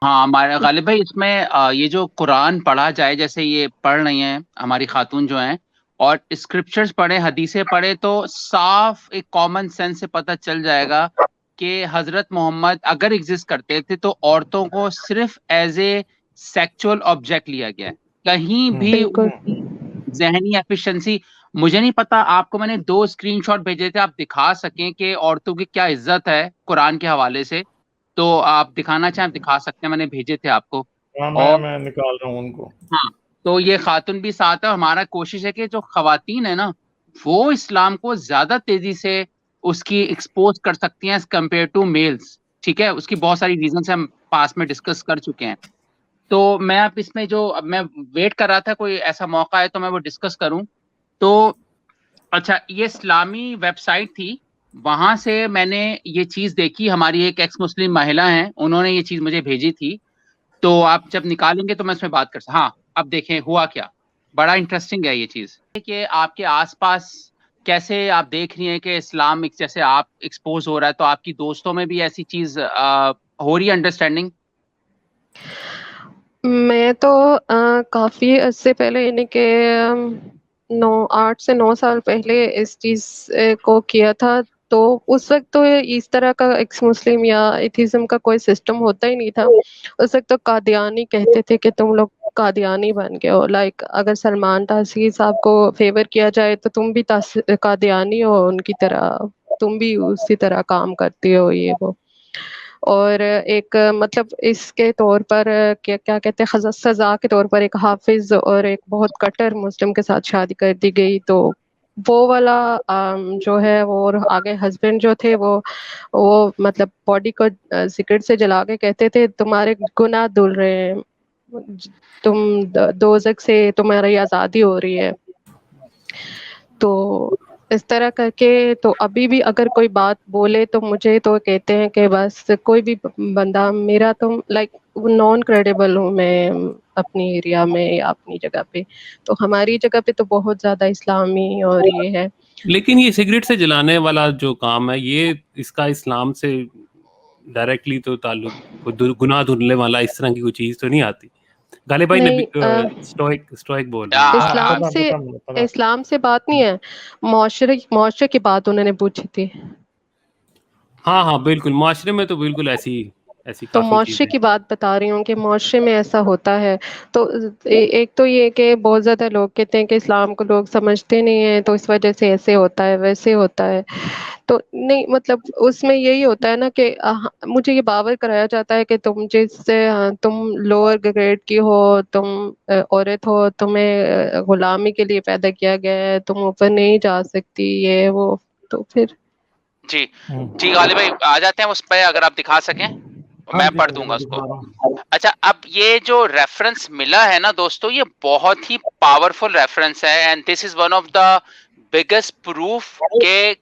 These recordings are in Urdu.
ہاں ہمارے غالب بھائی اس میں یہ جو قرآن پڑھا جائے جیسے یہ پڑھ رہی ہیں ہماری خاتون جو ہیں اور اسکرپچرز پڑھے حدیثیں پڑھے تو صاف ایک کامن سینس سے پتہ چل جائے گا کہ حضرت محمد اگر ایگزسٹ کرتے تھے تو عورتوں کو صرف ایز اے سیکچول آبجیکٹ لیا گیا ہے. کہیں بھی بالکل ذہنی ایفیشنسی مجھے نہیں پتا. آپ کو میں نے 2 اسکرین شاٹ بھیجے تھے, آپ دکھا سکیں کہ عورتوں کی کیا عزت ہے قرآن کے حوالے سے, تو آپ دکھانا چاہیں دکھا سکتے ہیں, میں نے بھیجے تھے آپ کو. ہاں اور میں نکال رہا ہوں ان کو. ہاں تو یہ خاتون بھی ساتھ ہے. ہمارا کوشش ہے کہ جو خواتین ہیں نا وہ اسلام کو زیادہ تیزی سے اس کی ایکسپوز کر سکتی ہیں کمپیئر ٹو میلز. ٹھیک ہے, اس کی بہت ساری ریزنس ہم پاس میں ڈسکس کر چکے ہیں. تو میں اب اس میں جو اب میں ویٹ کر رہا تھا کوئی ایسا موقع ہے تو میں وہ ڈسکس کروں. تو اچھا, یہ اسلامی ویب سائٹ تھی, وہاں سے میں نے یہ چیز دیکھی. ہماری ایک ایکس مسلم مہیلا ہیں, انہوں نے یہ چیز مجھے بھیجی تھی, تو آپ جب نکالیں گے تو میں اس میں بات کر سکتا. ہاں اب دیکھیں ہوا کیا, بڑا انٹرسٹنگ ہے یہ چیز کہ آپ کے آس پاس کیسے آپ دیکھ رہی ہیں کہ اسلام جیسے آپ ایکسپوز ہو رہا ہے, تو آپ کی دوستوں میں بھی ایسی چیز ہو رہی ہے انڈرسٹینڈنگ؟ میں تو کافی عرصے پہلے یعنی کہ 8 سے 9 سال پہلے اس چیز کو کیا تھا. تو اس وقت تو اس طرح کا ایکس مسلم یا ایتھیزم کا کوئی سسٹم ہوتا ہی نہیں تھا. اس وقت تو قادیانی کہتے تھے کہ تم لوگ قادیانی بن گئے ہو. لائک اگر سلمان تاثیر صاحب کو فیور کیا جائے تو تم بھی قادیانی ہو ان کی طرح, تم بھی اسی طرح کام کرتی ہو یہ وہ. اور ایک مطلب اس کے طور پر کیا کہتے ہیں سزا کے طور پر ایک حافظ اور ایک بہت کٹر مسلم کے ساتھ شادی کر دی گئی. تو وہ والا جو ہے وہ, اور آگے ہسبینڈ جو تھے وہ مطلب باڈی کو سگریٹ سے جلا کے کہتے تھے تمہارے گناہ دھل رہے ہیں, تم دوزخ سے تمہاری آزادی ہو رہی ہے. تو اس طرح کر کے تو ابھی بھی اگر کوئی بات بولے تو مجھے تو کہتے ہیں کہ بس کوئی بھی بندہ, میرا تو لائک نان کریڈیبل ہوں میں اپنی ایریا میں یا اپنی جگہ پہ. تو ہماری جگہ پہ تو بہت زیادہ اسلامی اور یہ ہے. لیکن یہ سگریٹ سے جلانے والا جو کام ہے یہ اس کا اسلام سے ڈائریکٹلی تو تعلق, کوئی گناہ دھلنے والا اس طرح کی کوئی چیز تو نہیں آتی. غالب بھائی نے اسٹوئک بول رہے ہیں. اسلام سے بات نہیں ہے, معاشرے کی بات انہوں نے پوچھی تھی. ہاں بالکل, معاشرے میں تو بالکل ایسی تو کافی معاشرے چیزیں. کی بات بتا رہی ہوں کہ معاشرے میں ایسا ہوتا ہے. تو ایک تو یہ کہ بہت زیادہ لوگ کہتے ہیں کہ اسلام کو لوگ سمجھتے نہیں ہیں تو اس وجہ سے ایسے ہوتا ہے ویسے ہوتا ہے. تو نہیں, مطلب اس میں یہی ہوتا ہے نا کہ مجھے یہ باور کرایا جاتا ہے کہ تم لوور گریڈ کی ہو, تم عورت ہو, تمہیں غلامی کے لیے پیدا کیا گیا ہے, تم اوپر نہیں جا سکتی یہ وہ. تو پھر جی غالب بھائی آ جاتے ہیں اس پہ, اگر آپ دکھا سکیں میں پڑھ دوں گا اس کو. اچھا, اب یہ جو ریفرنس ملا ہے نا دوستو, یہ بہت ہی پاورفل ریفرنس ہے, and this is one of the biggest proof کہ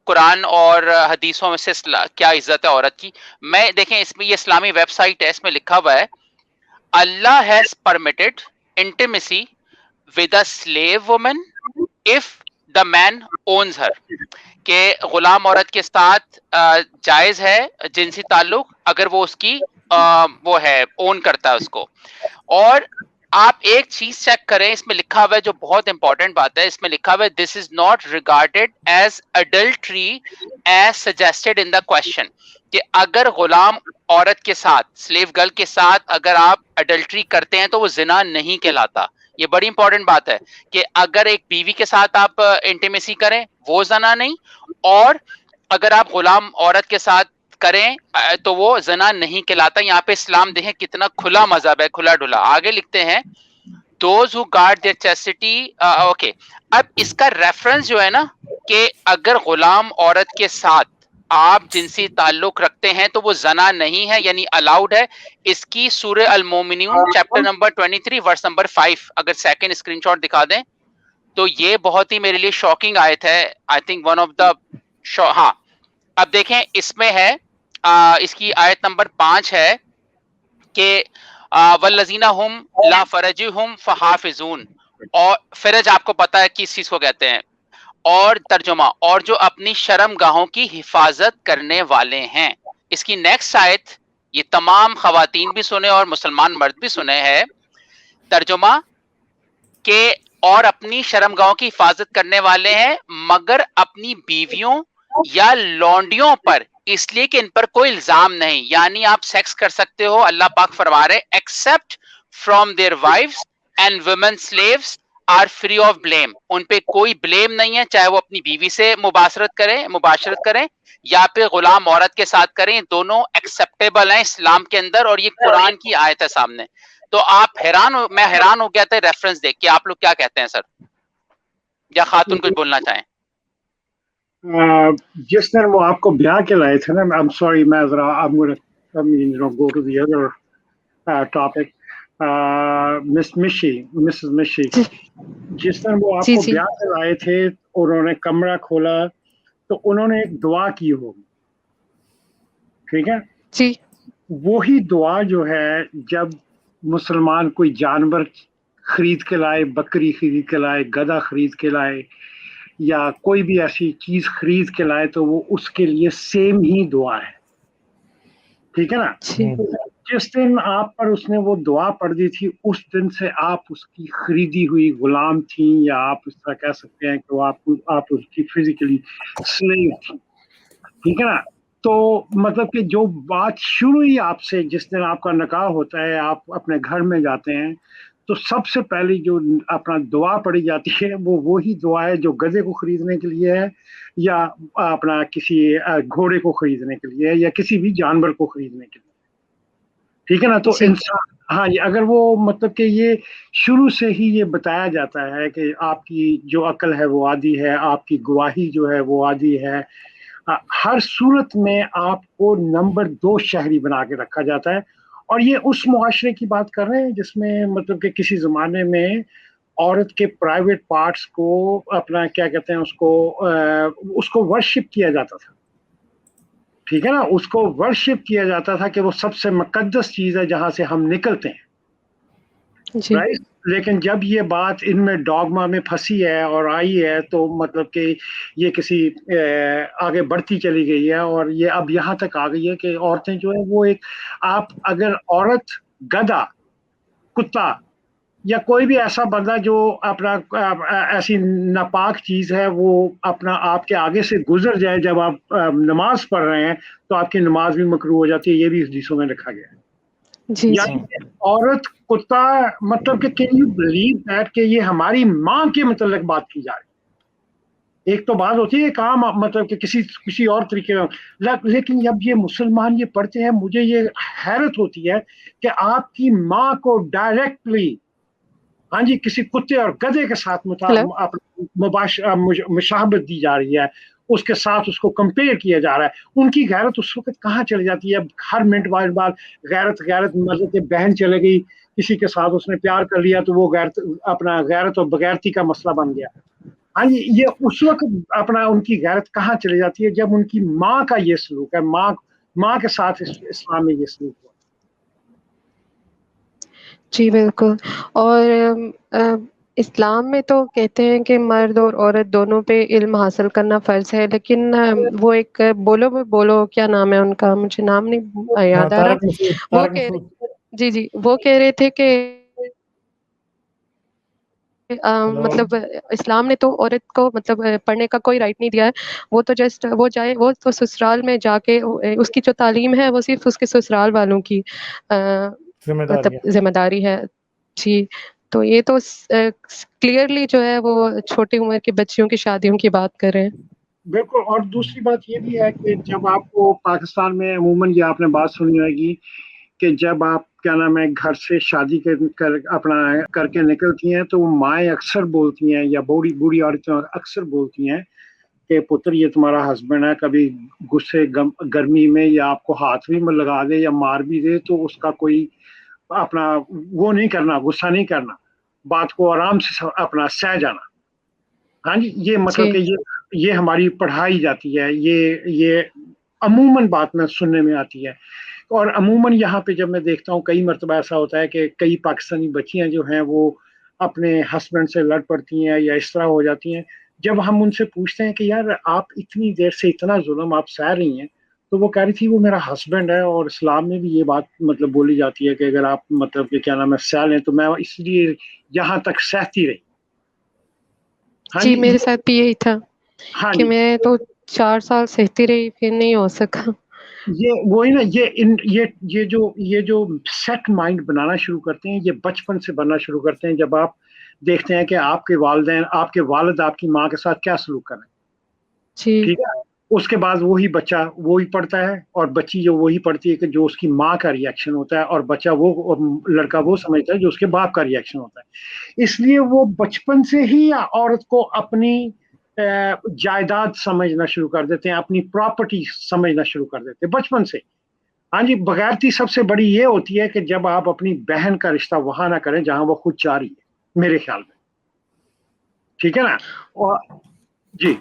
قرآن اور حدیثوں میں سے کیا عزت ہے عورت کی. میں دیکھیں اس میں یہ اسلامی ویب سائٹ ہے, اس میں لکھا ہوا ہے Allah has permitted intimacy with a slave woman of the man owns her, کہ غلام عورت کے ساتھ جائز ہے جنسی تعلق اگر وہ اس کی وہ ہے اون کرتا ہے اس کو. اور آپ ایک چیز چیک کریں, اس میں لکھا ہوا ہے جو بہت امپورٹنٹ بات ہے, اس میں لکھا ہوا ہے this is not regarded as adultery as suggested in the question, کہ اگر غلام عورت کے ساتھ سلیو گرل کے ساتھ اگر آپ اڈلٹری کرتے ہیں تو وہ زنا نہیں کہلاتا. یہ بڑی امپورٹنٹ بات ہے کہ اگر ایک بیوی کے ساتھ آپ انٹیمیسی کریں وہ زنا نہیں, اور اگر آپ غلام عورت کے ساتھ کریں تو وہ زنا نہیں کہلاتا. یہاں پہ اسلام دیکھیں کتنا کھلا مذہب ہے, کھلا ڈھلا. آگے لکھتے ہیں those who guard their chastity. Okay, اب اس کا ریفرنس جو ہے نا کہ اگر غلام عورت کے ساتھ آپ جنسی تعلق رکھتے ہیں تو وہ زنا نہیں ہے, یعنی الاؤڈ ہے. اس کی سورہ المومنون چیپٹر نمبر 23 ورس نمبر 5, اگر سیکنڈ اسکرین شاٹ دکھا دیں تو یہ بہت ہی میرے لیے شاکنگ آیت ہے. I think one of the ہاں, اب دیکھیں اس میں ہے اس کی آیت نمبر 5 ہے کہ والذین ہم لا فرجہم فحافظون, اور فرج آپ کو پتا ہے کس چیز کو کہتے ہیں, اور ترجمہ اور جو اپنی شرم گاہوں کی حفاظت کرنے والے ہیں. اس کی نیکسٹ آیت یہ تمام خواتین بھی سنے اور مسلمان مرد بھی سنے ہے ترجمہ کہ اور اپنی شرمگاہوں کی حفاظت کرنے والے ہیں مگر اپنی بیویوں یا لونڈیوں پر اس لیے کہ ان پر کوئی الزام نہیں. یعنی آپ سیکس کر سکتے ہو, اللہ پاک فرما رہے except from their wives and women slaves are free of blame. ان پہ کوئی بلیم نہیں ہے, چاہے وہ اپنی بیوی سے مباشرت کریں یا پھر غلام عورت کے ساتھ کریں, دونوں ایکسیپٹیبل ہیں اسلام کے اندر, اور یہ قرآن کی آیت ہے سامنے. تو آپ میں حیران ہو گیا تھا ریفرنس دیکھ کے. آپ لوگ کیا کہتے ہیں سر, یا خاتون کچھ بولنا چاہیں؟ جس دن وہ آپ کو بیاہ کے لائے تھے نا, I'm sorry, میں ذرا go to the other topic. Mrs مشی, جس دن وہ آپ کو بیاہ کے لائے تھے, انہوں نے کمرہ کھولا تو انہوں نے ایک دعا کی ہوگی, ٹھیک ہے جی. وہی دعا جو ہے جب مسلمان کوئی جانور خرید کے لائے, بکری خرید کے لائے, گدھا خرید کے لائے, یا کوئی بھی ایسی چیز خرید کے لائے, تو وہ اس کے لیے سیم ہی دعا ہے, ٹھیک ہے نا. جس دن آپ پر اس نے وہ دعا پڑھ دی تھی, اس دن سے آپ اس کی خریدی ہوئی غلام تھیں, یا آپ اس طرح کہہ سکتے ہیں کہ وہ آپ اس کی فزیکلی سلیو تھی, ٹھیک ہے نا. تو مطلب کہ جو بات شروع ہی آپ سے, جس دن آپ کا نکاح ہوتا ہے, آپ اپنے گھر میں جاتے ہیں, تو سب سے پہلی جو اپنا دعا پڑھی جاتی ہے وہ وہی دعا ہے جو گدھے کو خریدنے کے لیے ہے, یا اپنا کسی گھوڑے کو خریدنے کے لیے, یا کسی بھی جانور کو خریدنے کے لیے, ٹھیک ہے نا. تو انسان, ہاں, اگر وہ مطلب کہ یہ شروع سے ہی یہ بتایا جاتا ہے کہ آپ کی جو عقل ہے وہ عادی ہے, آپ کی گواہی جو ہے وہ عادی ہے, ہر صورت میں آپ کو نمبر 2 شہری بنا کے رکھا جاتا ہے. اور یہ اس معاشرے کی بات کر رہے ہیں جس میں مطلب کہ کسی زمانے میں عورت کے پرائیویٹ پارٹس کو اپنا کیا کہتے ہیں اس کو ورشپ کیا جاتا تھا, ٹھیک ہے نا. اس کو ورشپ کیا جاتا تھا کہ وہ سب سے مقدس چیز ہے جہاں سے ہم نکلتے ہیں, رائٹ. لیکن جب یہ بات ان میں ڈاگما میں پھنسی ہے اور آئی ہے, تو مطلب کہ یہ کسی آگے بڑھتی چلی گئی ہے, اور یہ اب یہاں تک آ گئی ہے کہ عورتیں جو ہے وہ ایک, آپ اگر عورت, گدھا, کتا, یا کوئی بھی ایسا بندہ جو اپنا ایسی ناپاک چیز ہے وہ اپنا آپ کے آگے سے گزر جائے جب آپ نماز پڑھ رہے ہیں, تو آپ کی نماز بھی مکروہ ہو جاتی ہے. یہ بھی اس حدیثوں میں لکھا گیا ہے. یعنی عورت, کتا, مطلب کہ کین یو بلیو دیٹ کہ یہ ہماری ماں کے متعلق بات کی جا رہی ہے. ایک تو بات ہوتی ہے کام مطلب کہ کسی اور طریقے کا, لیکن جب یہ مسلمان یہ پڑھتے ہیں, مجھے یہ حیرت ہوتی ہے کہ آپ کی ماں کو ڈائریکٹلی, ہاں جی, کسی کتے اور گدھے کے ساتھ مشابہت دی جا رہی ہے, اس کے ساتھ اس کو کمپیئر کیا جا رہا ہے. ان کی غیرت اس وقت کہاں چلی جاتی ہے؟ ہر منٹ بعد غیرت مطلب کہ بہن چلے گئی کسی کے ساتھ, اس نے پیار کر لیا تو وہ غیرت اور بغیرتی کا مسئلہ بن گیا. ہاں جی, یہ اس وقت ان کی غیرت کہاں چلی جاتی ہے جب ان کی ماں کا یہ سلوک ہے, ماں کے ساتھ اسلام میں یہ سلوک ہوا. جی بالکل. اور اسلام میں تو کہتے ہیں کہ مرد اور عورت دونوں پہ علم حاصل کرنا فرض ہے, لیکن وہ ایک بولو کیا نام ہے ان کا, مجھے نام نہیں یاد آ رہا. وہ جی وہ کہہ رہے تھے کہ مطلب اسلام نے تو عورت کو مطلب پڑھنے کا کوئی رائٹ نہیں دیا ہے, وہ تو جسٹ وہ تو سسرال میں جا کے اس کی جو تعلیم ہے وہ صرف اس کے سسرال والوں کی مطلب ذمہ داری ہے. جی, تو یہ تو کلیئرلی جو ہے وہ چھوٹی عمر کی بچیوں کی شادیوں کی بات کر رہے ہیں. بالکل. اور دوسری بات یہ بھی ہے کہ جب آپ کو پاکستان میں عموماً یہ آپ نے بات سنی ہوئے گی کہ جب آپ کیا نام ہے گھر سے شادی کر کے نکلتی ہیں, تو وہ مائیں اکثر بولتی ہیں, یا بوڑھی عورتیں اکثر بولتی ہیں کہ پتر یہ تمہارا ہسبینڈ ہے, کبھی غصے گرمی میں یا آپ کو ہاتھ بھی لگا دے یا مار بھی دے تو اس کا کوئی اپنا وہ نہیں کرنا, غصہ نہیں کرنا, بات کو آرام سے اپنا سہ جانا. ہاں جی, یہ مطلب کہ یہ ہماری پڑھائی جاتی ہے, یہ عموماً بات میں سننے میں آتی ہے. اور عموماً یہاں پہ جب میں دیکھتا ہوں کئی مرتبہ ایسا ہوتا ہے کہ کئی پاکستانی بچیاں جو ہیں وہ اپنے ہسبینڈ سے لڑ پڑتی ہیں یا اس طرح ہو جاتی ہیں. جب ہم ان سے پوچھتے ہیں کہ یار آپ اتنی دیر سے اتنا ظلم آپ سہ رہی ہیں, تو وہ کہہ رہی تھی وہ میرا ہسبینڈ ہے، اور اسلام میں بھی یہ بات مطلب بولی جاتی ہے کہ اگر آپ مطلب کہ کیا نام ہے سہ لیں تو میں اس لیے یہاں تک سہتی رہی. ہاں جی میرے ساتھ بھی یہی تھا ہاں کہ جی، میں تو 4 سال سہتی رہی، پھر نہیں ہو سکا. یہ وہی نا، یہ جو سیٹ مائنڈ بنانا شروع کرتے ہیں، یہ بچپن سے بننا شروع کرتے ہیں. جب آپ دیکھتے ہیں کہ آپ کے والدین، آپ کے والد آپ کی ماں کے ساتھ کیا سلوک کر رہے ہیں، جی ٹھیک ہے، اس کے بعد وہی بچہ وہی پڑھتا ہے، اور بچی جو وہی پڑھتی ہے کہ جو اس کی ماں کا ریئیکشن ہوتا ہے، اور بچہ وہ، اور لڑکا وہ سمجھتا ہے جو اس کے باپ کا ریئیکشن ہوتا ہے. اس لیے وہ بچپن سے ہی عورت کو اپنی جائیداد سمجھنا شروع کر دیتے ہیں، اپنی پراپرٹی سمجھنا شروع کر دیتے ہیں بچپن سے. ہاں جی، بغیرتی سب سے بڑی یہ ہوتی ہے کہ جب آپ اپنی بہن کا رشتہ وہاں نہ کریں جہاں وہ خود چاہ رہی ہے، میرے خیال میں، ٹھیک ہے نا. اور جی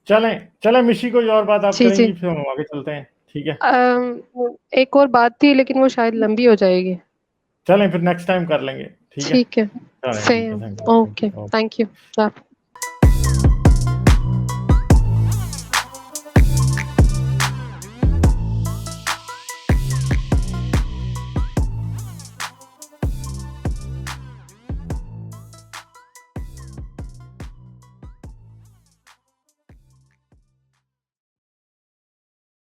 چلیں مشی کوئی اور بات آپ جی کریں جی گی پھر ہم آگے چلتے ہیں. ٹھیک ہے، ایک اور بات تھی لیکن وہ شاید لمبی ہو جائے گی. چلیں پھر نیکسٹ ٹائم کر لیں گے. ٹھیک ہے، ٹھیک ہے، چلیں ٹھیک ہے، سیم، اوکے، تھینک یو.